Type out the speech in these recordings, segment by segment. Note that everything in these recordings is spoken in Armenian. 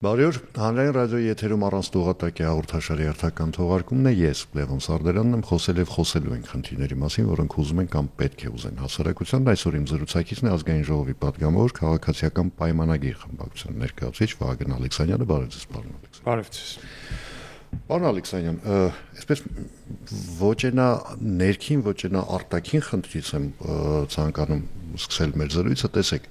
Բարի օր, հանրային ռադիոյի եթերում առանց տողատակի հաղորդաշարի հերթական թողարկումն է, ես Լևոն Սարդարանն եմ, խոսել եւ խոսելու ենք խնդիրների մասին, որոնք ուզում են կամ պետք է ուզեն հասարակության։ Այսօր իմ զրուցակիցն է Ազգային ժողովի պատգամավոր քաղաքացիական պայմանագիր խմբակցության ներկայացուցիչ Վահագն Ալեքսանյանը։ Բարև ձեզ, պարոն Ալեքսանյան։ Բարև ձեզ։ Պարոն Ալեքսանյան, այսպես ոչենա ներքին, ոչենա արտաքին խնդրից եմ ցանկանում սկսել մեր զրույցը, տեսեք,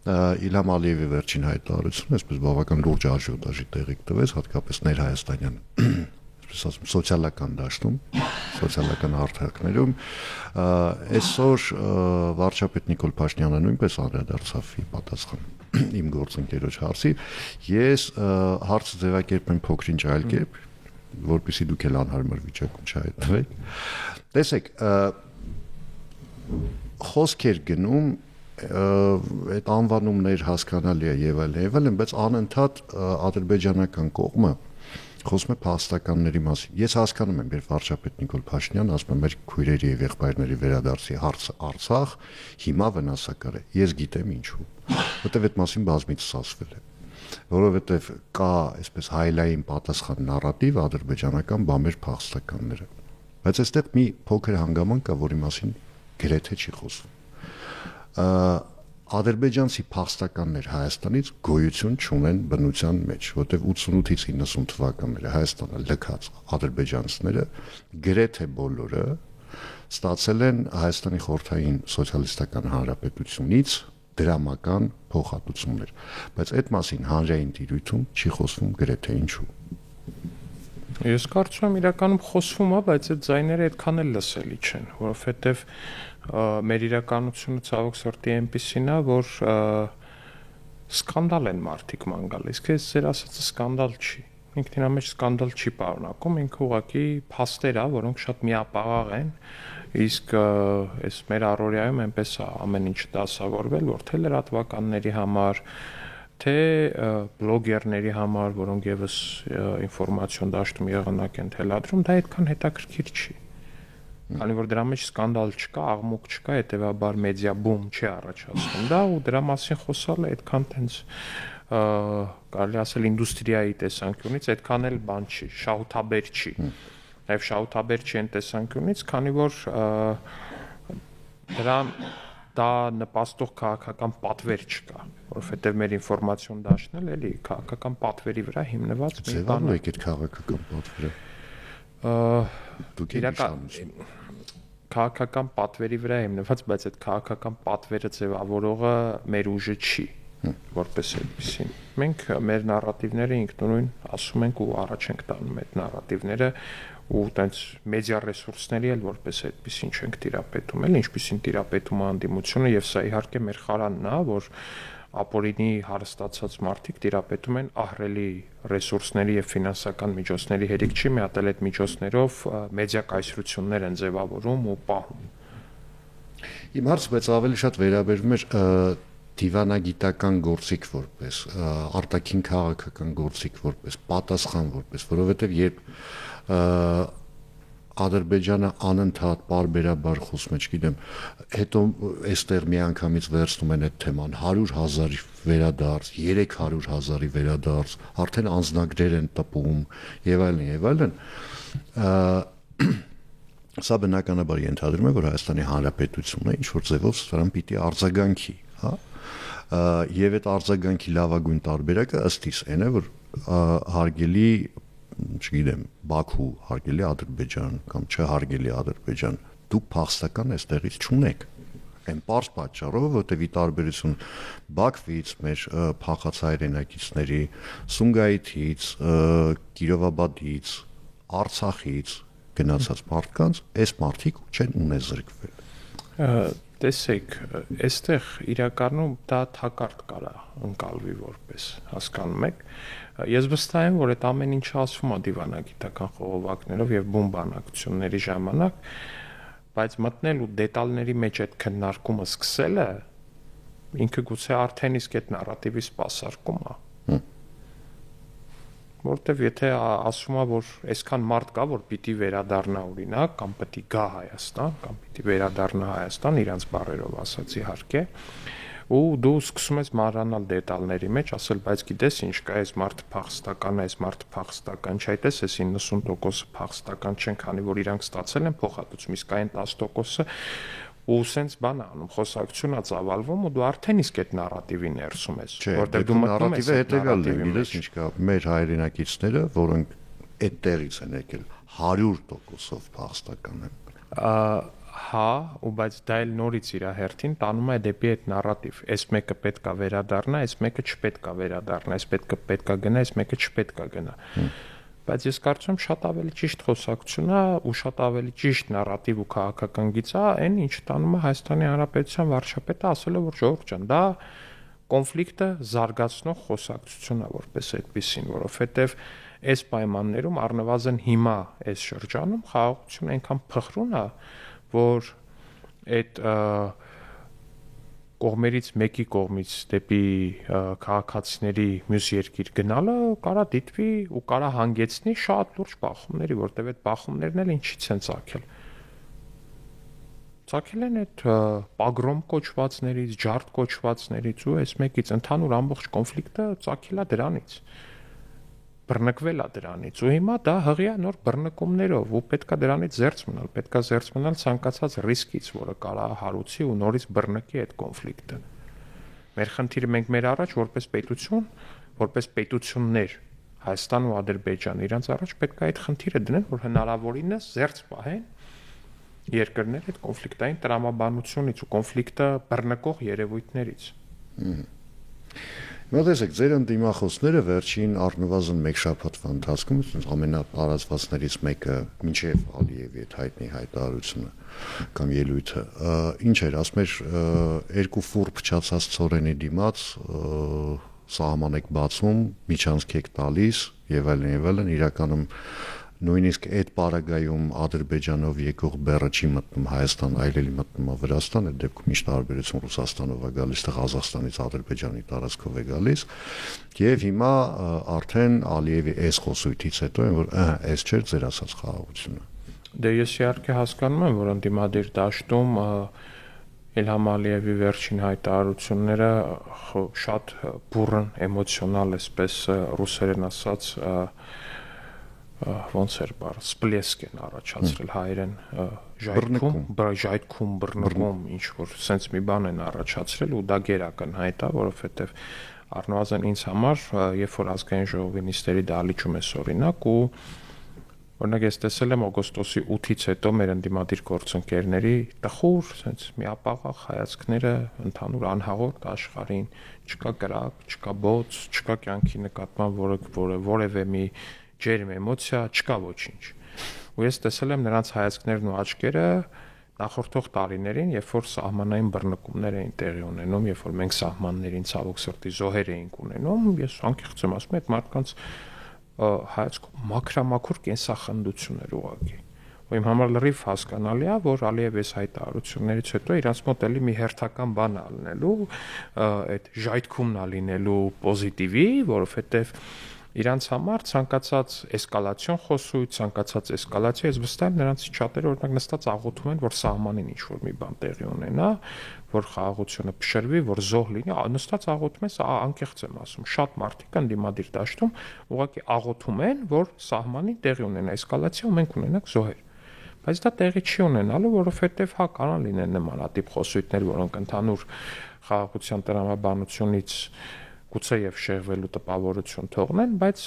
Իլհամ Ալիևի վերջին հայտարարությունը, այսպես բավական լուրջ աժիոտաժի տեղի տվեց, հատկապես ներհայաստանյան, այսպես ասում, սոցիալական դաշտում, սոցիալական հարթակներում, այսօր վարչապետ Նիկոլ Փաշինյանը նույնպես անդրադարձավ ի պատասխան իմ գործընկերոջ հարցի, ես հարցը ձևակերպեմ փոքրինչ այլ կերպ, որպեսզի դուք էլ անհարմար վիճակում չհայտնվեք։ Տեսեք, խոսք էր գնում այդ անվանումներ հասկանալի է եւ այլն, բայց անընդհատ ադրբեջանական կողմը խոսում է փաստականների մասին։ Ես հասկանում եմ, երբ վարչապետ Նիկոլ Փաշինյանը ասում է մեր քույրերի եւ եղբայրների վերադարձի հարցը Արցախ հիմա վնասակար է։ Ես գիտեմ ինչու։ Որտեւ այդ մասին բազմիցս ասվել է։ Որովհետեւ կա այսպես հայլային պատասխան նարատիվ ադրբեջանական բամեր փաստականները։ Բայց այստեղ մի փոքր հանգամանք կա, որի մասին գրեթե չի խոսվում։ Ադրբեջանցի փախստականներ Հայաստանից գոյություն չունեն բնության մեջ, որտեղ 88-ից 90 թվականները Հայաստանը լքած ադրբեջանցիները գրեթե բոլորը ստացել են Հայաստանի խորհրդային սոցիալիստական հանրապետությունից դրամական փոխհատուցումներ, բայց այդ մասին հանրային տիրույթում չի խոսվում գրեթե ինչու։ Ես կարծում եմ իրականում խոսվում է, բայց այդ ձայները այդքան էլ լսելի չեն, որովհետև մեր իրականությունը ցավոք սրտի այնպեսին է, որ սկանդալ են մարդիկ ման գալիս, քեզ ձեր ասածը սկանդալ չի, ինքնին մեջ սկանդալ չի պարունակում, ինքը ուղղակի փաստեր է, որոնք շատ միապաղաղ են, իսկ այս մեր առօրյայում այնպես է ամեն ինչ դասավորվել, որ թե լրատվականների համար, թե բլոգերների համար, որոնք եւս ինֆորմացիոն դաշտում եղանակ են թելադրում, դա այդքան հետաքրքիր չի։ Քանի որ դրա մեջ սկանդալ չկա, աղմուկ չկա, հետեւաբար մեդիա բում չի առաջացնում դա ու դրա մասին խոսալը այդքան տենց կարելի ասել ինդուստրիայի տեսանկյունից այդքան էլ բան չի, շահութաբեր չի։ Նաև շահութաբեր չի այն տեսանկյունից, քանի որ դրան դա նպաստող քաղաքական պատվեր չկա, որովհետև մեր ինֆորմացիոն դաշտն էլ էլի քաղաքական պատվերի վրա հիմնված մի բան է այդ քաղաքական պատվերը։ Դուք քաղաքական պատվերի վրա հիմնված, բայց այդ քաղաքական պատվերը ձևավորողը մեր ուժը չի, որպես այդպեսին։ Մենք մեր նարատիվները ինքնուրույն ասում ենք ու առաջ ենք տանում այդ նարատիվները ու տենց մեդիա ռեսուրսների էլ որպես այդպեսին չենք տիրապետում, էլ ինչպեսին տիրապետում է անդիմությունը եւ սա իհարկե մեր խարանն է, որ ապօրինի հարստացած մարդիկ տիրապետում են ահռելի ռեսուրսների եւ ֆինանսական միջոցների հերիք չի, մի հատ էլ այդ միջոցներով մեդիա կայսրություններ են ձևավորում ու պահում։ Իմ հարցը բայց ավելի շատ վերաբերում է դիվանագիտական գործիք որպես, արտաքին քաղաքական գործիք որպես, պատասխան որպես, որովհետեւ երբ Ադրբեջանը անընդհատ պարբերաբար խոսում է, չգիտեմ, հետո այստեղ մի անգամից վերցնում են այդ թեման 100,000 վերադարձ, 300,000-ի վերադարձ, արդեն անձնագրեր են տպում եւ այլն, սա բնականաբար ենթադրում է, որ Հայաստանի Հանրապետությունը ինչ որ ձևով սրան պիտի արձագանքի, հա, եւ այդ արձագանքի լավագույն տարբերակը ըստ իս այն է, որ հարգելի չգիտեմ, Բաքու, հարգելի Ադրբեջան կամ չհարգելի Ադրբեջան, դուք փախստական այստեղից չունեք։ Այն պարզ պատճառով, որտեղ ի տարբերություն Բաքվից, մեր փախած հայրենակիցների, Սումգայիթից, Կիրովաբադից, Արցախից գնացած մարդկանց, այս մարդիկ չեն ունեզրկվել։ Տեսեք, այստեղ իրականում դա թակարդ կարա ընկալվի որպես, հասկանում եք։ Ես վստահ եմ, որ այդ ամեն ինչը ասվում է դիվանագիտական խողովակներով եւ բուն բանակցությունների ժամանակ, բայց մտնել ու դետալների մեջ այդ քննարկումը սկսելը ինքը գուցե արդեն իսկ այդ նարատիվի սպասարկում է։ Որտեվ եթե ասում է, որ այսքան մարդ կա, որ պիտի վերադառնա օրինակ, կամ պիտի գա Հայաստան, կամ պիտի վերադառնա Հայաստան, իրանց բառերով ասած իհարկե, ու դու սկսում ես մանրանալ դետալների մեջ, ասել, բայց գիտես ինչ կա, այս մարդը փախստական է, այս մարդը փախստական չէ, այդպես էս 90%-ը փախստական չեն, քանի որ իրանք ստացել են փոխհատուցում, իսկ այն 10%-ը ու սենց բան անում, խոսակցությունա ծավալվում ու դու արդեն իսկ այդ նարատիվի ներսում ես, որտեղ դու մտնում ես հետեւյալն է, գիտես ինչ կա, մեր հայրենակիցները, որոնք այդ տեղից են եկել 100%-ով փախստական են։ Հա, ու բայց դա էլ նորից իր հերթին տանում է դեպի այդ նարատիվ։ Այս մեկը պետքա վերադառնա, այս մեկը չպետքա վերադառնա, այս պետքա գնա, այս մեկը չպետքա գնա։ Բայց ես կարծում եմ շատ ավելի ճիշտ խոսակցություն է ու շատ ավելի ճիշտ նարատիվ ու քաղաքական գիծ է այն, ինչ տանում է Հայաստանի Հանրապետության վարչապետը ասելով, որ ժողովուրդ ջան, դա կոնֆլիկտը զարգացնող խոսակցություն է որպես այդպեսին, որովհետև այս պայմաններում առնվազն հիմա այս շրջանում խաղաղությունը այնքան փխրուն է, որ այդ կողմերից մեկի կողմից դեպի քաղաքացիների մյուս երկիր գնալը կարա դիտվի ու կարա հանգեցնի շատ լուրջ բախումների, որտեղ այդ բախումներն էլ ինչից են ծագել։ Ծագել են այդ պագրոմ կոչվածներից, ջարդ կոչվածներից ու այս մեկից ընդհանուր ամբողջ կոնֆլիկտը ծագել է դրանից։ Բռնկվել է դրանից ու հիմա դա հղիա նոր բռնկումներով ու պետքա դրանից զերծ մնալ, պետքա զերծ մնալ ցանկացած ռիսկից, որը կարա հարուցի ու նորից բռնկի այդ կոնֆլիկտը։ Մեր խնդիրը մենք մեր առաջ որպես պետություններ Հայաստան ու Ադրբեջան իրանց առաջ պետքա այդ խնդիրը դնեն, որ հնարավորինս զերծ պահեն երկրներ այդ կոնֆլիկտային տրամաբանությունից ու կոնֆլիկտը բռնկող երևույթներից։ Մոտեցեք, ձեր ընդդիմախոսները վերջին առնվազն մեկ շաբաթվա ընթացքում ամենատարածվածներից մեկը մինչև Ալիևի այդ հայտնի հայտարարությունը կամ ելույթը ինչ էր, ասում էր երկու ֆուռ փչացած ծորենի դիմաց սահման եք բացում, միջանցք եք տալիս եւ այլն, իրականում նույնիսկ այդ պարագայում Ադրբեջանով եկող բեռը չի մտնում Հայաստան, այլ էլի մտնում է Վրաստան, այդ դեպքում ինչ տարբերություն Ռուսաստանով է գալիս, թե Ղազախստանից Ադրբեջանի տարածքով է գալիս, եւ հիմա արդեն Ալիևի այս խոսույթից հետո են, որ այս չէր ձեր ասած խաղաղությունը։ Դե ես իհարկե հասկանում եմ, որ ընդդիմադիր դաշտում Իլհամ Ալիևի վերջին հայտարարությունները շատ բուրըն էմոցիոնալ, այսպես ռուսերեն ասած ոնց էր բառը սպլեսկ են առաջացրել հայերեն ժայթքում բռնկում ինչ որ sense մի բան են առաջացրել ու դա գերակնհայտ է, որովհետև առնվազն ինձ համար երբ որ ազգային ժողովի նիստերի դահլիճում ես օրինակ ու օրինակ ես տեսել եմ օգոստոսի 8-ից հետո մեր ընդդիմադիր գործընկերների տխուր sense միապաղաղ հայացքները ընդհանուր անհաղորդ աշխարհին, չկա կրակ, չկա բոց, չկա կյանքի նկատմամբ որևէ մի ջերմ էմոցիա, չկա ոչինչ։ Ու ես տեսել եմ նրանց հայացքներն ու աչքերը նախորդող տարիներին, երբ որ սահմանային բռնկումներ էին տեղի ունենում, երբ որ մենք սահմաններին ցավոք սրտի զոհեր էինք ունենում, ես անկեղծ եմ ասում, այդ մարդկանց հայացքում մաքրամաքուր կենսախնդություն էր ուղղակի։ Ու իմ համար լրիվ հասկանալի է, որ Ալիևի հայտարարություններից հետո իրանց մոտ էլի մի հերթական բան ալնելու, այդ ժայթքումն ալինելու պոզիտիվի, որովհետև իրանց համար ցանկացած էսկալացիոն խոսույթ, ցանկացած էսկալացիա, ես վստահ եմ նրանցից շատերը օրինակ նստած աղոթում են, որ սահմանին ինչ-որ մի բան տեղի ունենա, որ խաղաղությունը փշրվի, որ զոհ լինի, նստած աղոթում են, անկեղծ եմ ասում, շատ մարդիկ ընդդիմադիր դաշտում ուղղակի աղոթում են, որ սահմանին տեղի ունենա էսկալացիա ու մենք ունենանք զոհեր։ Բայց դա տեղի չի ունենալու, որովհետև հա կարող լինեն նմանատիպ խոսույթներ, որոնք ընդհանուր խաղաղության տրամաբանությունից գուցեև շեղվելու տպավորություն թողնեն, բայց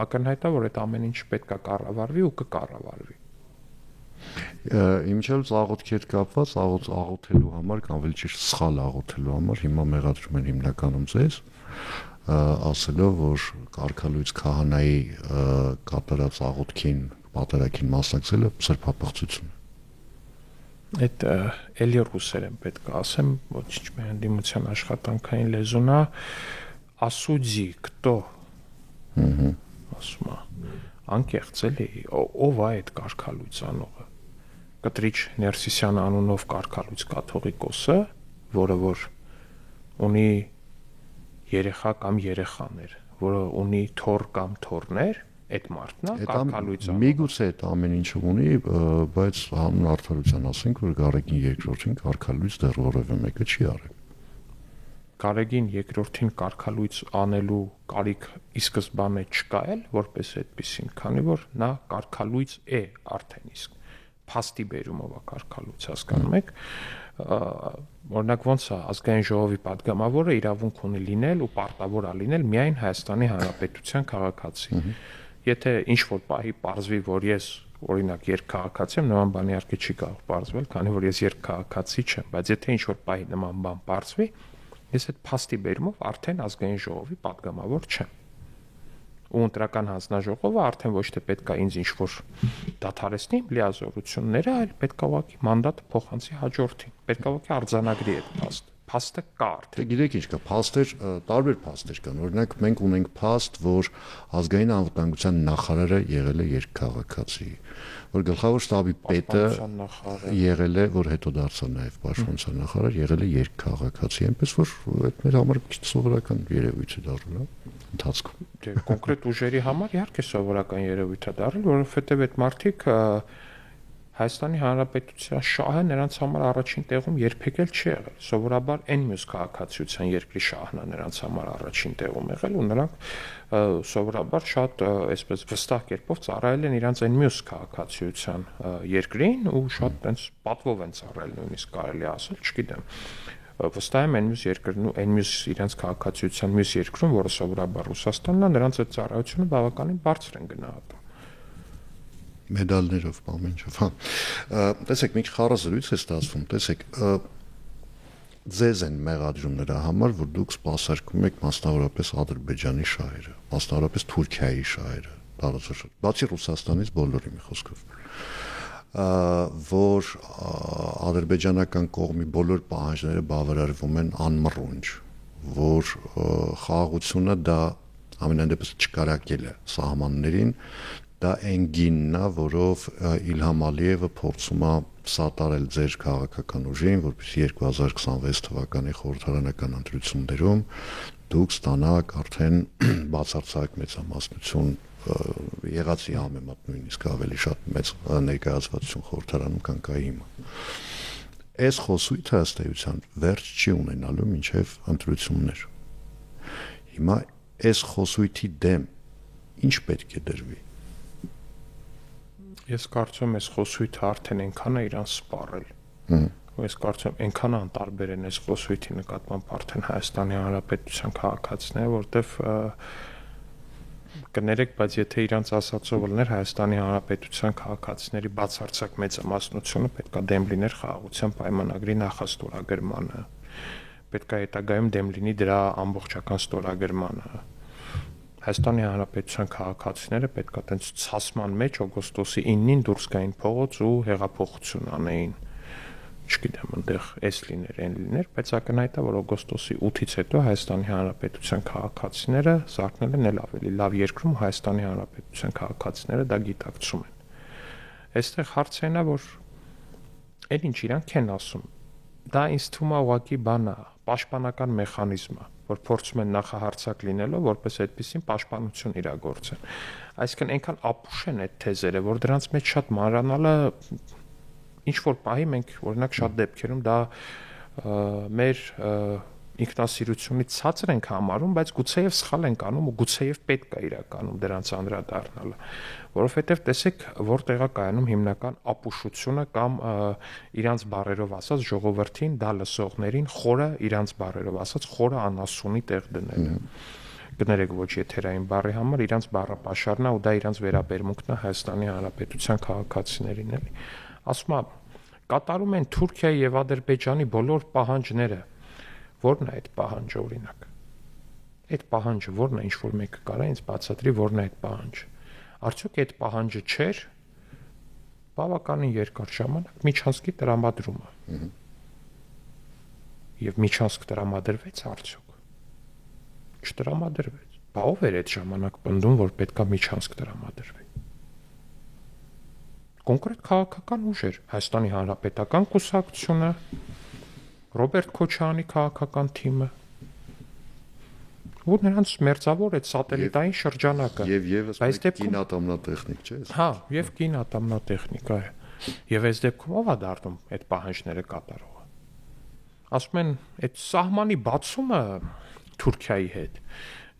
ակնհայտ է, որ այդ ամեն ինչ պետք է կառավարվի ու կկառավարվի։ Իմիջիայլոց աղոթքի հետ կապված աղոթելու համար կամ ավելի ճիշտ սխալ աղոթելու համար հիմա մեղադրում են հիմնականում ձեզ, ասելով, որ կարգալույց քահանայի կատարած աղոթքին պատերակին մասնակցելը սրբապղծություն է։ Այդ էլի ռուսերեն պետք է ասեմ, ոչինչ մեր ընդդիմության աշխատանքային լեզուն է, ասուդի, кто։ Ասում է, անկեղծ էլի, ով է այդ կարգալույց անողը։ Կտրիչ Ներսիսյան անունով կարգալույց կաթողիկոսը, որը որ ունի երեխա կամ երեխաներ, որը ունի թոռ կամ թոռներ, այդ մարդն է կարգալույց։ Միգուցե այդ ամեն ինչը ունի, բայց հանուն արդարության ասենք, որ Գարեգին երկրորդին կարգալույց դեռ որևէ մեկը չի արել։ Գարեգին երկրորդին կարգալույց անելու կարիք ի սկզբանե չկա էլ որպես այդպեսին, քանի որ նա կարգալույց է արդեն իսկ փաստի բերումով է կարգալույց, հասկանում եք, օրինակ ոնց է ազգային ժողովի падգամավորը իրավունք ունի լինել ու պարտավոր է լինել միայն Հայաստանի Հանրապետության քաղաքացի։ Եթե ինչ որ պահի պարզվի, որ ես օրինակ երկքաղաքացի եմ, նման բան իհարկե չի կարող պարզվել, քանի որ ես երկքաղաքացի չեմ, բայց եթե ինչ որ պահի նման բան պարզվի, ես այդ փաստի բերումով արդեն ազգային ժողովի падգամավոր չեմ։ Ու ընտրական հանձնաժողովը արդեն ոչ թե պետքա ինձ ինչ որ դադարեցնի իմ լիազորությունները, այլ պետքա ուղղակի մանդատը փոխանցի հաջորդին։ Պետքա ուղղակի արձանագրի այդ փաստը։ Փաստը կա արդեն։ Գիտեք ինչ կա, փաստեր, տարբեր փաստեր կան։ Օրինակ մենք ունենք փաստ, որ ազգային անվտանգության նախարարը եղել է երկքաղաքացի, որ գլխավոր շտաբի պետը եղել է, որ հետո դարձավ նաև պաշտպանության նախարար, եղել է երկքաղաքացի, այնպես որ այդ մեր համար քիչ սովորական երևույթ է դառել, հա, ընթացքում։ Դե կոնկրետ ուժերի համար իհարկե սովորական երևույթ է դառել, որովհետև այդ մարդիկ Հայաստանի Հանրապետության շահը նրանց համար առաջին տեղում երբեք էլ չի եղել։ Սովորաբար այն մյուս քաղաքացիության երկրի շահն է նրանց համար առաջին տեղում եղել ու նրանք սովորաբար շատ այսպես վստահ կերպով ծառայել են իրանց այն մյուս քաղաքացիության երկրին ու շատ տենց պատվով են ծառայել, նույնիսկ կարելի ասել, չգիտեմ։ Վստահ եմ այն մյուս երկրն ու այն մյուս իրանց քաղաքացիության մյուս երկրում, որը սովորաբար Ռուսաստանն է, նրանց այդ ծառայությունը բավականին բարձր են գնահատում։ Մեդալներով, ամենչով, հա։ Տեսեք, մի խառազրույց է ստացվում, տեսեք, ձեզ են մեղադրում նրա համար, որ դուք սպասարկում եք մասնավորապես Ադրբեջանի շահերը, մասնավորապես Թուրքիայի շահերը, տարածաշրջան, բացի Ռուսաստանից բոլորի մի խոսքով, որ ադրբեջանական կողմի բոլոր պահանջները բավարարվում են անմռունչ, որ խաղաղությունը դա ամենայն դեպս չկարակել է սահմաններին, դա այն գինն է, որով Իլհամ Ալիևը փորձում է սատարել ձեր քաղաքական ուժին, որպեսզի 2026 թվականի խորհրդարանական ընտրություններում դուք ստանաք արդեն բացարձակ մեծամասնություն եղածի համեմատ նույնիսկ ավելի շատ մեծ ներկայացվածություն խորհրդարանում կան կա հիմա։ Այս խոսույթը ըստ էության վերջ չի ունենալու մինչև ընտրություններ։ Հիմա այս խոսույթի դեմ ինչ պետք է դրվի։ Ես կարծում եմ, այս խոսույթը արդեն այնքան է իրան սպառել։ Ես կարծում եմ, այնքան անտարբեր են այս խոսույթի նկատմամբ արդեն Հայաստանի Հանրապետության քաղաքացիները, որտեվ կներեք, բայց եթե իրանց ասածով լներ Հայաստանի Հանրապետության քաղաքացիների բացարձակ մեծամասնությունը պետքա դեմ լիներ խաղաղության պայմանագրի նախաստորագրմանը, պետքա հետագայում դեմ լինի դրա ամբողջական ստորագրմանը։ Հայաստանի Հանրապետության քաղաքացիները պետք է տենց ցասման մեջ օգոստոսի 9-ին դուրս գային փողոց ու հեղափոխություն անեին։ Չգիտեմ, այնտեղ էս լիներ, այն լիներ, բայց ակնհայտ է, որ օգոստոսի 8-ից հետո Հայաստանի Հանրապետության քաղաքացիները զարթնել են էլ ավելի լավ երկրում, Հայաստանի Հանրապետության քաղաքացիները դա գիտակցում են։ Այստեղ հարցը այն է, որ այն ինչ իրանք են ասում, դա ինձ թվում է ուղղակի բան է, պաշտպանական մեխանիզմ է, որ փորձում են նախահարցակ լինելով, որպես այդպեսին պաշտպանություն իրագործեն։ Այսինքն այնքան ապուշ են այդ թեզերը, որ դրանց մեջ շատ մանրանալը ինչ որ պահի մենք օրինակ շատ դեպքերում դա մեր ինքնասիրությունից ցածր ենք համարում, բայց գուցեև սխալ ենք անում ու գուցեև պետք է իրականում դրանց անդրադառնալը, որովհետև տեսեք, որտեղ է կայանում հիմնական ապուշությունը կամ իրանց բառերով ասած ժողովրդին, դա լսողներին խորը իրանց բառերով ասած խորը անասունի տեղ դնելը։ Կներեք ոչ եթերային բառի համար իրանց բառապաշարն է ու դա իրանց վերաբերմունքն է Հայաստանի Հանրապետության քաղաքացիներին էլի։ Ասում եմ, կատարում են Թուրքիայի եւ Ադրբեջանի բոլոր պահանջները։ Որն է այդ պահանջը օրինակ։ Այդ պահանջը որն է, ինչ որ մեկը կարա ինձ բացատրի, որն է այդ պահանջը։ Արդյոք այդ պահանջը չէր բավականին երկար ժամանակ միջանցքի տրամադրումը։ Եվ միջանցք տրամադրվեց արդյոք։ Չտրամադրվեց։ Բա ով էր այդ ժամանակ պնդում, որ պետքա միջանցք տրամադրվի։ Կոնկրետ քաղաքական ուժեր, Հայաստանի Հանրապետական կուսակցությունը, Ռոբերտ Քոչարյանի քաղաքական թիմը, ու նրանց մերձավոր այդ սատելիտային շրջանակը։ Եվ եւս կինատամնատեխնիկ, չէ՞։ Հա, եւ կինատամնատեխնիկա է։ Եվ այս դեպքում ով է դառնում այդ պահանջները կատարողը։ ասում են այդ սահմանի բացումը Թուրքիայի հետ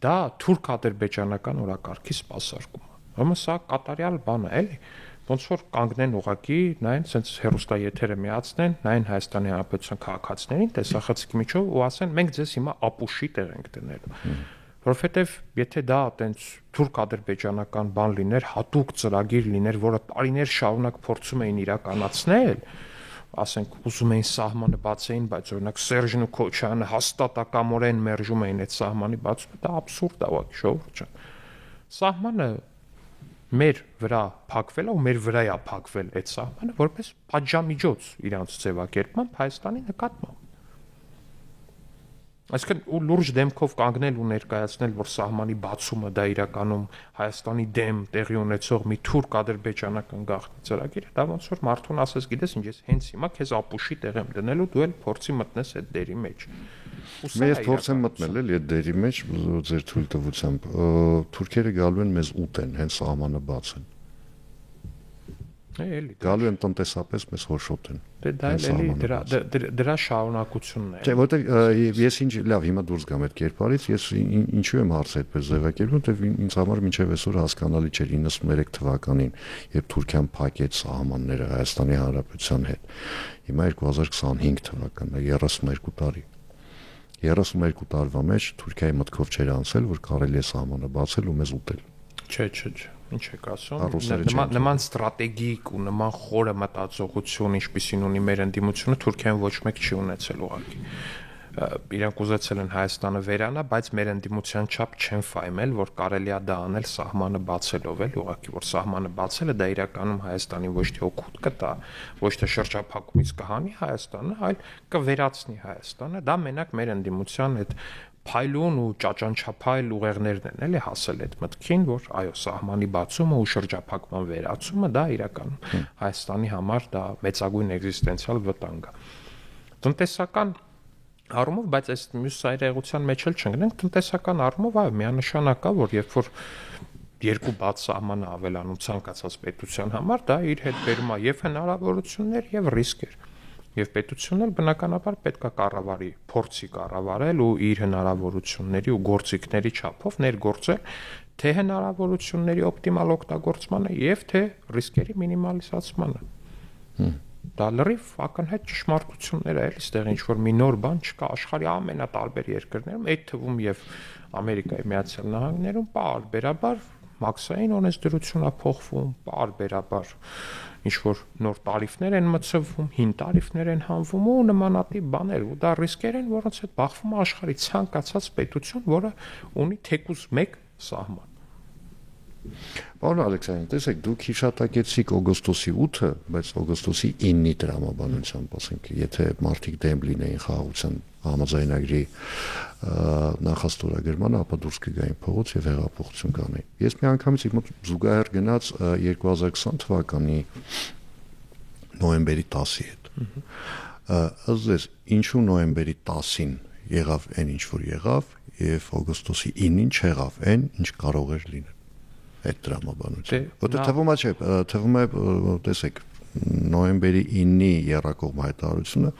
դա թուրք-ադրբեջանական օրակարգի սպասարկում է։ Ուրեմն սա կատարյալ բան է, էլի։ Ոնց որ կանգնեն ուղակի, նայեն, sense հերոստաեթերը միացնեն, նայեն Հայաստանի Հանրապետության քաղաքացիներին, տեսախցիկի միջով ու ասեն, մենք ձեզ հիմա ապուշի տեղ ենք դնելու։ Որովհետև եթե դա այտենց թուրք-ադրբեջանական բան լիներ, հատուկ ծրագիր լիներ, որը տարիներ շարունակ փորձում էին իրականացնել, ասենք ուզում էին սահմանը բացեին, բայց օրինակ Սերժն ու Քոչյանը հաստատակամորեն մերժում էին այդ սահմանի բացումը, դա աբսուրդ է, ուղղակի ժողովուրդ ջան։ Սահմանը մեր վրա փակվել է ու մեր վրա է փակվել այդ սահմանը որպես պատժամիջոց իրանց ձևակերպմամբ Հայաստանի նկատմամբ։ Այսինքն ու լուրջ դեմքով կանգնել ու ներկայացնել, որ սահմանի բացումը դա իրականում Հայաստանի դեմ տեղի ունեցող մի թուրք-ադրբեջանական գաղտնի ծրագիր է, դա ոնց որ մարդուն ասես, գիտես ինչ, ես հենց հիմա քեզ ապուշի տեղ եմ դնելու, դու էլ փորձի մտնես այդ դերի մեջ։ Ես փորձ եմ մտնել էլի այդ դերի մեջ ձեր թույլտվությամբ։ Թուրքերը գալու են մեզ ուտեն, հենց սահմանը բացեն։ Էլի գալու են տնտեսապես մեզ հոշոտեն։ Դա էլի դրա շարունակությունն է։ Չէ, որտեղ ես ինչ լավ հիմա դուրս գամ այդ կերպարից, ես ինչու եմ հարցը այդպես ձևակերպում, որտեղ ինձ համար մինչև այսօր հասկանալի չէր 93 թվականին, երբ Թուրքիան փակեց սահմանները Հայաստանի Հանրապետության հետ։ Հիմա 2025 թվականն է, 32 տարի։ 32 տարվա մեջ Թուրքիայի մտքով չէր անցել, որ կարելի է սահմանը բացել ու մեզ ուտել։ Չէ, ինչ եք ասում։ Նման ստրատեգիկ ու նման խորը մտածողություն, ինչպիսին ունի մեր ընդդիմությունը, Թուրքիան ոչ մեկ չի ունեցել ուղղակի։ Իրանք ուզեցել են Հայաստանը վերանա, բայց մեր ընդդիմության չափ չեն ֆայմել, որ կարելի է դա անել սահմանը բացելով, էլ ուղղակի որ սահմանը բացելը դա իրականում Հայաստանին ոչ թե օգուտ կտա, ոչ թե շրջափակումից կհանի Հայաստանը, այլ կվերացնի Հայաստանը։ Դա մենակ մեր ընդդիմության այդ փայլուն ու ճաճանչափայլ ուղեղներն են էլի հասել այդ մտքին, որ այո, սահմանի բացումը ու շրջափակման վերացումը դա իրականում Հայաստանի համար դա մեծագույն էգզիստենցիալ վտանգ է։ Տնտեսական առումով, բայց այս մյուս այրեղության մեջ էլ չընկնենք, տնտեսական առումով այո, միանշանակ է, որ երբ որ երկու բաց սահմանը ավելանում ցանկացած պետության համար, դա իր հետ բերում է եւ հնարավորություններ եւ ռիսկեր։ Եվ պետությունն էլ բնականաբար պետք է կառավարի, փորձի կառավարել ու իր հնարավորությունների ու գործիքների չափով ներգործել թե հնարավորությունների օպտիմալ օգտագործմանը եւ թե ռիսկերի մինիմալիզացմանը։ Դա լրիվ ակնհայտ ճշմարտություններ է, այստեղ ինչ որ մի նոր բան չկա աշխարհի ամենատարբեր երկրներում, այդ թվում եւ Ամերիկայի Միացյալ Նահանգներում պարբերաբար մաքսային օրենսդրություն է փոխվում, պարբերաբար ինչ որ նոր տարիֆներ են մցվում, հին տարիֆներ են հանվում ու նմանատիպ բաներ, ու դա ռիսկեր են, որոնց հետ բախվում է աշխարհի ցանկացած պետություն, որը ունի թեկուզ մեկ սահման։ Պարոն Ալեքսանդրյան, տեսեք, դուք հիշատակեցիք օգոստոսի 8-ը, բայց օգոստոսի 9-ի տրամաբանությամբ, ասենք, եթե մարդիկ դեմ լինեին խաղաղության համաձայնագրի նախաստորագրմանը, ապա դուրս կգային փողոց եւ հեղափոխություն կանեին։ Ես մի անգամից իմ մոտ զուգահեռ գնաց 2020 թվականի նոյեմբերի 10-ի հետ։ Ըստ ինչու նոյեմբերի 10-ին եղավ այն ինչ որ եղավ եւ օգոստոսի 9-ին չեղավ այն ինչ կարող էր լինել այդ դրամաբանությունը։ Որտեղ թվում է, չէ, թվում է, տեսեք, նոյեմբերի 9-ի երրակողմ հայտարարությունը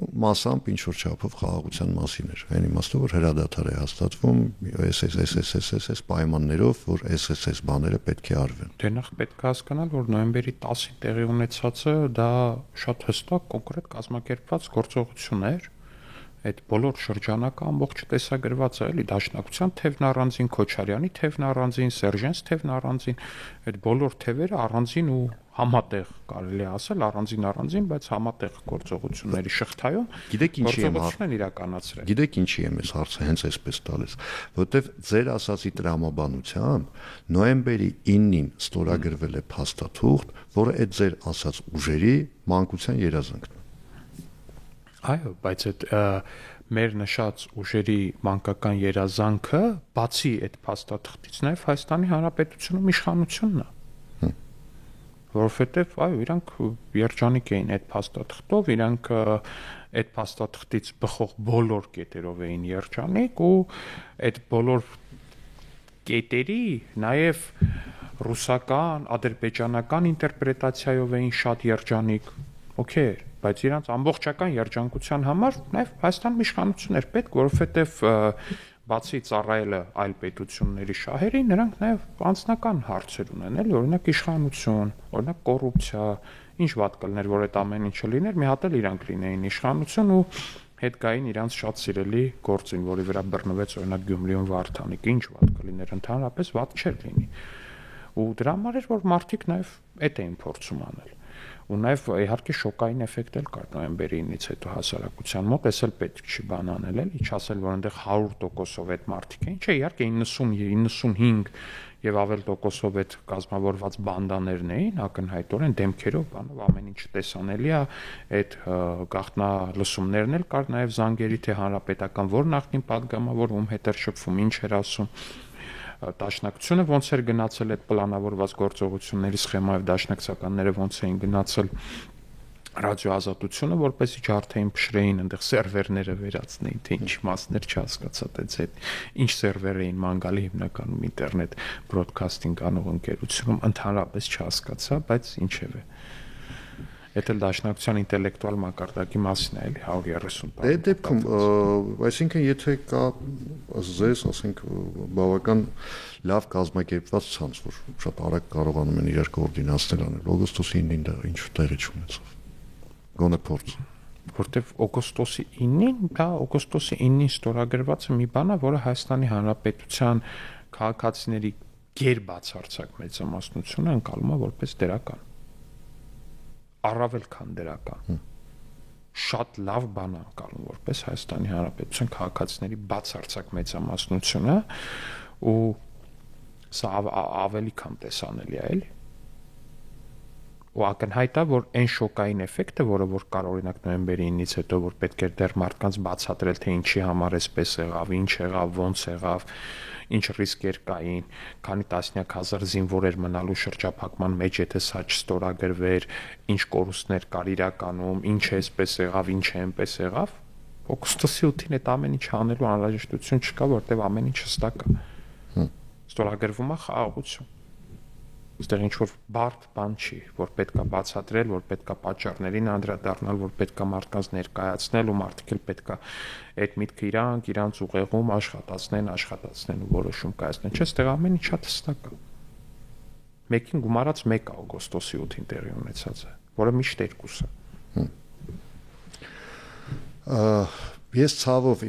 մասամբ ինչ որ չափով խաղաղության մասին էր։ Այն իմաստով որ հրադադար է հաստատվում SSS պայմաններով, որ SSS բաները պետք է արվեն։ Դե նախ պետք է հասկանալ, որ նոյեմբերի 10-ի տեղի ունեցածը դա շատ հստակ կոնկրետ կազմակերպված գործողություն էր։ Այդ բոլոր շրջանակը ամբողջ տեսագրված է, էլի Դաշնակցության թևն առանձին, Քոչարյանի թևն առանձին, Սերժենս թևն առանձին, այդ բոլոր թևերը առանձին ու համատեղ կարելի է ասել, առանձին, բայց համատեղ գործողությունների շղթայում գործողությունն են իրականացրել։ Գիտեք ինչի եմ ես հարցը հենց այսպես տալիս, որովհետև ձեր ասացի տրամաբանությամբ նոյեմբերի 9-ին ստորագրվել է փաստաթուղթ, որը այդ ձեր ասած ուժերի մանկության երազանքն է։ Այո, բայց այդ մեր նշած ուժերի մանկական երազանքը բացի այդ փաստաթղթից նաև Հայաստանի Հանրապետությունում իշխանությունն է։ Որովհետև այո, իրանք երջանիկ էին այդ փաստաթղթով, իրանք այդ փաստաթղթից բխող բոլոր կետերով էին երջանիկ ու այդ բոլոր կետերի նաև ռուսական, ադրբեջանական ինտերպրետացիայով էին շատ երջանիկ։ Okay, բայց իրանց ամբողջական երջանկության համար նաև Հայաստանում իշխանություն էր պետք, որովհետև բացի ծառայելը այլ պետությունների շահերի, նրանք նաև անձնական հարցեր ունեն, էլի, օրինակ իշխանություն, օրինակ կոռուպցիա, ինչ վատ կլներ, որ այդ ամեն ինչը լիներ, մի հատ էլ իրանք լինեին իշխանություն ու հետ գային իրանց շատ սիրելի գործին, որի վրա բռնվեց օրինակ Գյումրիում Վարդանիկը, ինչ վատ կլիներ, ընդհանրապես վատ չէր լինի։ Ու դրա համար էր, որ մարդիկ նաև այդ էին փորձում անել։ Ու նաև իհարկե շոկային էֆեկտ էլ կար նոյեմբերի 9-ից հետո հասարակության մոտ, էս էլ պետք չի բան անել, էլի, չասել, որ այնտեղ 100%-ով այդ մարդիկ էին, չէ, իհարկե 90-95 եւ ավել տոկոսով այդ կազմավորված բանդաներն էին, ակնհայտորեն դեմքերով, բանով ամեն ինչ տեսանելի է, այդ գաղտնալսումներն էլ կար նաև զանգերի թե հանրապետական որ նախկին падգամավոր ում հետ էր շփվում, ինչ էր ասում, դաշնակցությունը ոնց էր գնացել այդ պլանավորված գործողությունների սխեմայով, դաշնակցականները ոնց էին գնացել ռադիոազատությունը, որպեսզի ջարդային փշրեին այնտեղ սերվերները վերացնեին, թե ինչ մասներ չհասկացա, դից այդ ինչ սերվեր էին մանգալի հիմնականում ինտերնետ բրոդքասթինգ անող ընկերությունում ընդհանրապես չհասկացա, բայց ինչևէ Այդ էլ դաշնակցության ինտելեկտուալ մակարդակի մասին է, էլի 130 տարի։ Այդ դեպքում, այսինքն եթե կա զես, ասենք, բավական լավ կազմակերպված ցանց, որ շատ արագ կարողանում են իրար կոորդինացնել անել, օգոստոսի 9-ին դա ինչ տեղի չունեցավ։ Գոնե փորձ։ Որտեվ օգոստոսի 9-ին, դա օգոստոսի 9-ին ստորագրված մի բան է, որը Հայաստանի Հանրապետության քաղաքացիների գերբացարձակ մեծամասնությունը ընկալում է որպես դրական։ Առավել քան դրական շատ լավ բան է անցալում որպես Հայաստանի Հանրապետության քաղաքացիների բացարձակ մեծամասնությունը ու սա ավելի քան տեսանելի է էլի ու ակնհայտ է որ այն շոկային էֆեկտը որը որ կար օրինակ նոյեմբերի 9-ից հետո որ պետք էր դեռ մարդկանց բացատրել թե ինչի համար էսպես եղավ, ինչ եղավ, ոնց եղավ, ինչ ռիսկեր կային, քանի տասնյակ հազար զինվորեր մնալու շրջափակման մեջ, եթե սա չստորագրվեր, ինչ կորուստներ կար իրականում, ինչ է էսպես եղավ, ինչ է այնպես եղավ, օգոստոսի 8-ին այդ ամեն ինչ անելու անհրաժեշտություն չկա, որտեղ ամեն ինչ հստակ է։ Ստորագրվում է խաղաղություն։ Այստեղ ինչ որ բարդ բան չի, որ պետքա բացատրել, որ պետքա պատճառներին անդրադառնալ, որ պետքա մարդկանց ներկայացնել ու մարդիկ էլ պետքա այդ միտքը իրանց ուղեղում աշխատացնեն ու որոշում կայացնեն։ Չէ, այստեղ ամեն ինչ շատ հստակ է։ Մեկին գումարած 1 օգոստոսի 8-ին տեղի ունեցած է, որը միշտ 2 է։ Ես ցավով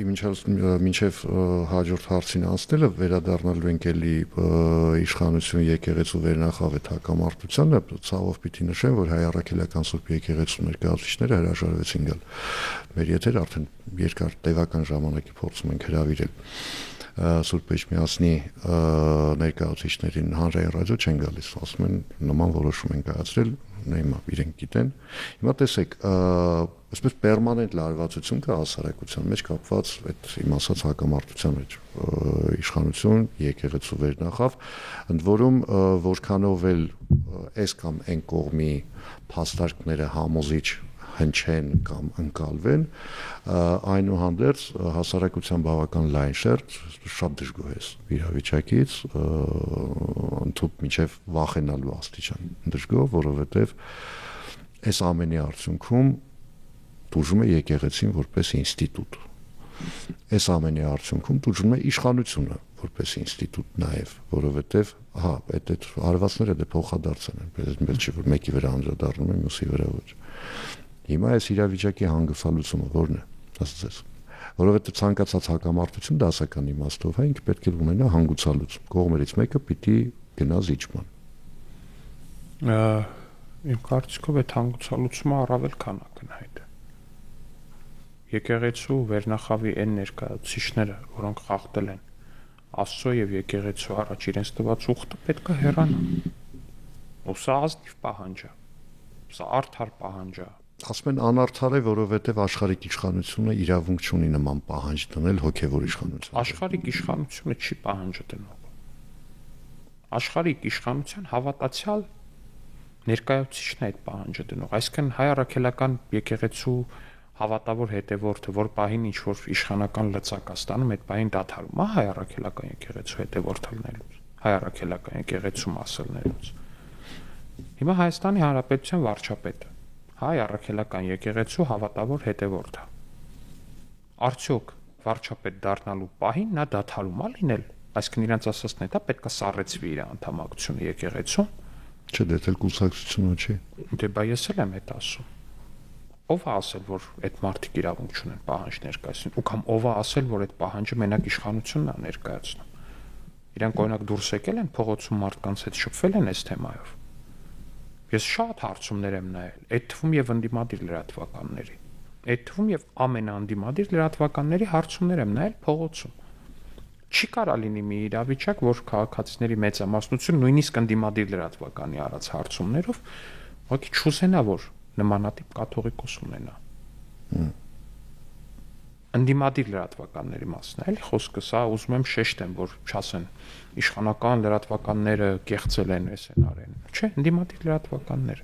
մինչև հաջորդ հարցին անցնելը վերադառնալու ենք էլի իշխանություն եկեղեցու վերնախավետ հակամարտությանը, ցավով պիտի նշեմ, որ հայ առաքելական Սուրբ եկեղեցու ներկայացուցիչները հրաժարվեցին գալ մեր եթեր արդեն երկար տևական ժամանակի փորձում ենք հրավիրել Սուրբ Էջմիածնի ներկայացուցիչներին հանրային ռադիո չեն գալիս, ասում են նման որոշում են կայացրել, հիմա իրենք գիտեն։ Հիմա տեսեք, այսպես պերմանենտ լարվածություն կա հասարակության մեջ կապված այդ իմ ասած հակամարտության մեջ իշխանություն եկեղեցու վերնախավ, ընդ որում որքանով էլ այս կամ այն կողմի փաստարկները համոզիչ հնչեն կամ ընկալվեն, այնուհանդերձ հասարակության բավական լայն շերտ շատ դժգոհ է իրավիճակից, ընդհանուր մինչև վախենալու աստիճան դժգոհ, որովհետև այս ամենի արդյունքում դժում է եկեղեցին որպես ինստիտուտ։ Այս ամենի արդյունքում դժում է իշխանությունը որպես ինստիտուտ նաև, որովհետև այդ արվածները դե փոխադարձան են, պես չի որ մեկի վրա անդրադառնում են, մյուսի վրա ոչ։ Հիմա այս իրավիճակի հանգուցալուծումը ո՞րն է, ասած, որովհետև ցանկացած հակամարտություն դասական իմաստով է, ինքը պետք է ունենա հանգուցալուծում։ Կողմերից մեկը պիտի գնա զիջման։ Իմ կարծիքով այդ հանգուցալուծումը առավել քան ակնհայտ է։ Եկեղեցու վերնախավի այն ներկայացուցիչները, որոնք խախտել են Աստծո եւ եկեղեցու առաջ իրենց տված ուխտը, պետք է հեռանան։ Ու սա ազնիվ պահանջ է։ Սա արդար պահանջ է։ Ասում են անարդար է, որովհետև աշխարհիկ իշխանությունը իրավունք չունի նման պահանջ դնել հոգևոր իշխանության։ Աշխարհիկ իշխանությունը չի պահանջը դնում։ Աշխարհիկ իշխանության հավատացյալ ներկայացուցիչն է այդ պահանջը դնում։ Այսինքն հայ առաքելական եկեղեցու հավատավոր հետևորդը, որ պահին ինչ որ իշխանական լծակ ստանում, այդ պահին դադարում է հայ առաքելական եկեղեցու հետևորդ լինելուց, հայ առաքելական եկեղեցու մաս լինելուց։ Հիմա Հայաստանի Հանրապետության վարչապետը հայ առաքելական եկեղեցու հավատավոր հետևորդ է։ Արդյոք վարչապետ դառնալու պահին նա դադարում է լինել, այսինքն իրանց ասածն է, դա պետք է սառեցվի իր անդամակցությունը եկեղեցուն։ Չէ, դա էլ կուսակցությունը չի։ Դե բա ես էլ եմ այդ ասում։ Ով է ասել, որ այդ մարդիկ իրավունք չունեն պահանջ ներկայացնել, ու կամ ով է ասել, որ այդ պահանջը մենակ իշխանությունն է ներկայացնում։ Իրանք օրինակ դուրս եկել են փողոցում մարդկանց հետ շփվել են այս թեմայով։ Ես շատ հարցումներ եմ նայել, այդ թվում եւ ընդդիմադիր լրատվականների։ Այդ թվում եւ ամենաընդդիմադիր լրատվականների հարցումներ եմ նայել փողոցում։ Չի կարա լինի մի իրավիճակ, որ քաղաքացիների մեծամասնություն նույնիսկ ընդդիմադիր լրատվականի արած հարցումներով ոքի չուզենա, որ նմանատիպ կաթողիկոս ունենա։ Ընդդիմադիր լրատվականների մասն է, էլի խոսքը, սա ուզում եմ շեշտեմ, որ չասեն իշխանական լրատվականները կեղծել են, էս են արեն։ Չէ, ընդդիմադիր լրատվականները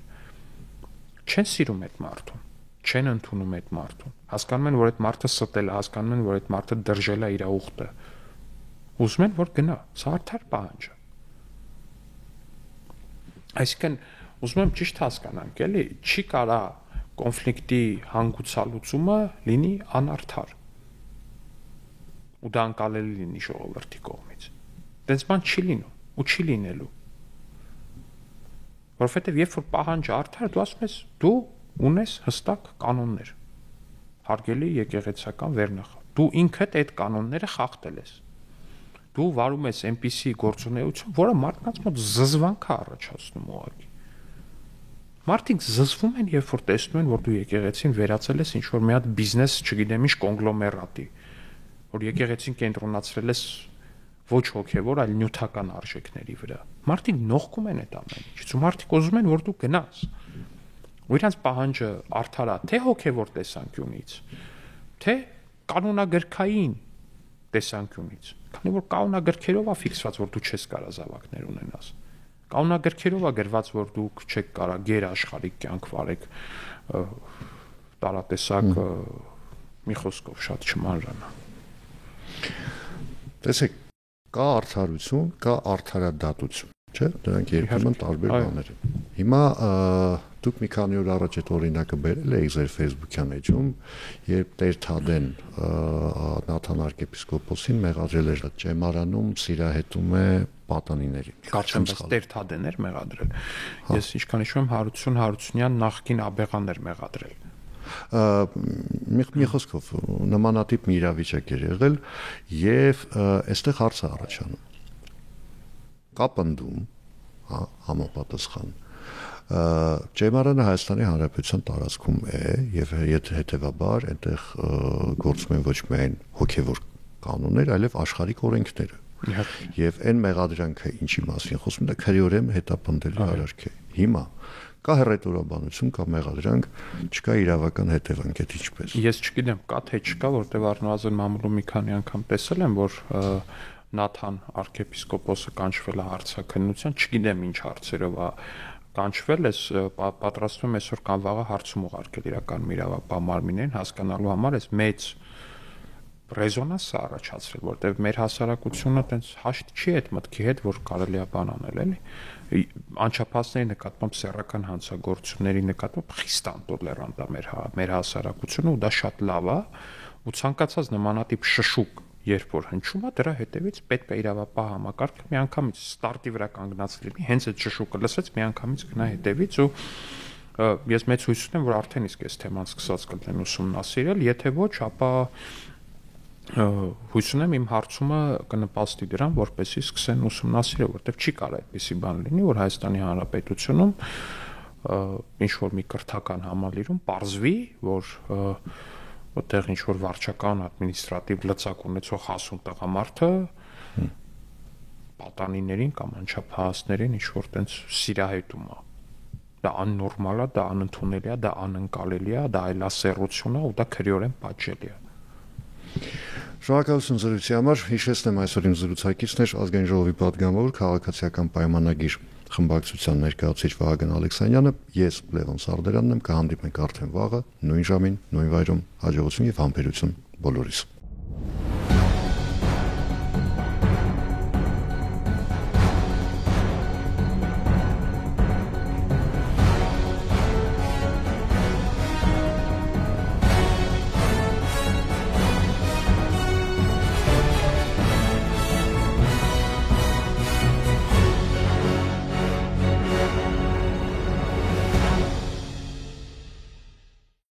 չեն սիրում այդ մարդուն, չեն ընդունում այդ մարդուն։ Հասկանում են, որ այդ մարդը ստել է, հասկանում են, որ այդ մարդը դրժել է իր ուխտը։ Ուզում են, որ գնա, սա արդար պահանջ է։ Այսինքն ուզում եմ ճիշտ հասկանանք, էլի, չի կարա կոնֆլիկտի հանգուցալուծումը լինի անարդար։ Ու դա անկարելի լինի ժողովրդի կողմից։ Դենց բան չի լինում ու չի լինելու։ Որովհետև երբ որ պահանջը արդար, դու ասում ես, դու ունես հստակ կանոններ։ Հարգելի եկեղեցական վերնախավ։ Դու ինքդ այդ կանոնները խախտել ես։ Դու վարում ես այնպիսի գործունեություն, որը մարդկանց մոտ զզվանք է առաջացնում ուղղակի։ Մարդիկ զզվում են, երբ որ տեսնում են, որ դու եկեղեցին վերածել ես ինչ-որ մի հատ բիզնես, չգիտեմ ինչ, կոնգլոմերատի, որ եկեղեցին կենտրոնացրել ես ոչ հոգևոր, այլ նյութական արժեքների վրա։ Մարդիկ նողկում են այդ ամեն ինչից, ու մարդիկ ուզում են, որ դու գնաս։ Ու իրանց պահանջը արդար է թե հոգևոր տեսանկյունից, թե կանոնագրքային տեսանկյունից, քանի որ կանոնագրքերով է ֆիքսված, որ դու չես կարող զավակներ ունենաս։ Կանոնագրքերով է գրված, որ դուք չեք կարող գերաշխարհիկ կյանք վարեք, տարատեսակ, մի խոսքով շատ չմանրանա։ Տեսեք, կա արդարություն, կա արդարադատություն, չէ՞, դրանք երբեմն տարբեր բաներ են։ Հիմա դուք մի քանի օր առաջ այդ օրինակը բերել եք ձեր Facebook-յան էջում, երբ Տեր Թադեն Նաթան arczepiskopos-ին մեղադրել էր ճեմարանում, սիրահետում է պատանիներին։ Կարծեմ, բայց Տեր Թադեն էր մեղադրել։ Ես ինչքան հիշում եմ, Հարություն Հարությունյան նախկին աբեղան էր մեղադրել։ Մի խոսքով նմանատիպ մի իրավիճակ էր եղել եւ այստեղ հարց է առաջանում։ Կա պնդում, հա, համապատասխան Ճեմարանը Հայաստանի Հանրապետության տարածքում է եւ հետեւաբար այնտեղ գործում են ոչ միայն հոգեվոր կանոններ, այլև աշխարհիկ օրենքները։ Եվ այն մեղադրանքը ինչի մասին խոսում, դա քրեորեն հետապնդելի արարք է։ Հիմա կա հռետորաբանություն, կա մեղադրանք, չկա իրավական հետևանք, այդ ինչպես։ Ես չգիտեմ, կա թե չկա, որտեղ առնվազն մամուլում մի քանի անգամ տեսել եմ, որ Նաթան arczepiskopos-ը կանչվել է հարցաքննության, չգիտեմ ինչ հարցերով է կանչվել, ես պատրաստվում եմ այսօր կամ վաղը հարցում ուղարկել իրական իրավապահ մարմիններին հասկանալու համար, այս մեծ ռեզոնանս է առաջացրել, որտեղ մեր հասարակությունը տենց հաշտ չի այդ մտքի հետ, որ կարելի է բան անել, էլի։ Անչափահասների նկատմամբ սեռական հանցագործությունների նկատմամբ խիստ անտոլերանտ է մեր հասարակությունը, ու դա շատ լավ է, ու ցանկացած նմանատիպ շշուկ երբ որ հնչում է, դրա հետևից պետք է իրավապահ համակարգը միանգամից ստարտի վրա կանգնած լինի, հենց այդ շշուկը լսեց միանգամից գնա հետևից, ու ես մեծ հույս ունեմ, որ արդեն իսկ այս թեման սկսած կլինեն ուսումնասիրել, եթե ոչ, ապա հույս ունեմ իմ հարցումը կնպաստի դրան, որպեսզի սկսեն ուսումնասիրել, որտեղ չի կարող այդպիսի բան լինի, որ Հայաստանի Հանրապետությունում ինչ որ մի կրթական համալիրում պարզվի, որ որտեղ ինչ որ վարչական ադմինիստրատիվ լծակ ունեցող հասուն տղամարդը պատանիներին կամ անչափահասներին ինչ որ տենց սիրահետում է։ Դա աննորմալ է, դա անընդունելի է, դա անընկալելի է, դա այլասեռություն է ու դա քրեորեն պատժելի է։ Շնորհակալություն զրույցի համար։ Հիշեցնեմ այսօր իմ զրուցակիցն էր Ազգային ժողովի պատգամավոր քաղաքացիական պայմանագիր խմբակցության ներկայացուցիչ Վահագն Ալեքսանյանը, ես Լևոն Սարդարանն եմ, կհանդիպենք արդեն վաղը նույն ժամին, նույն վայրում, հաջողություն եւ համբերություն բոլորիս։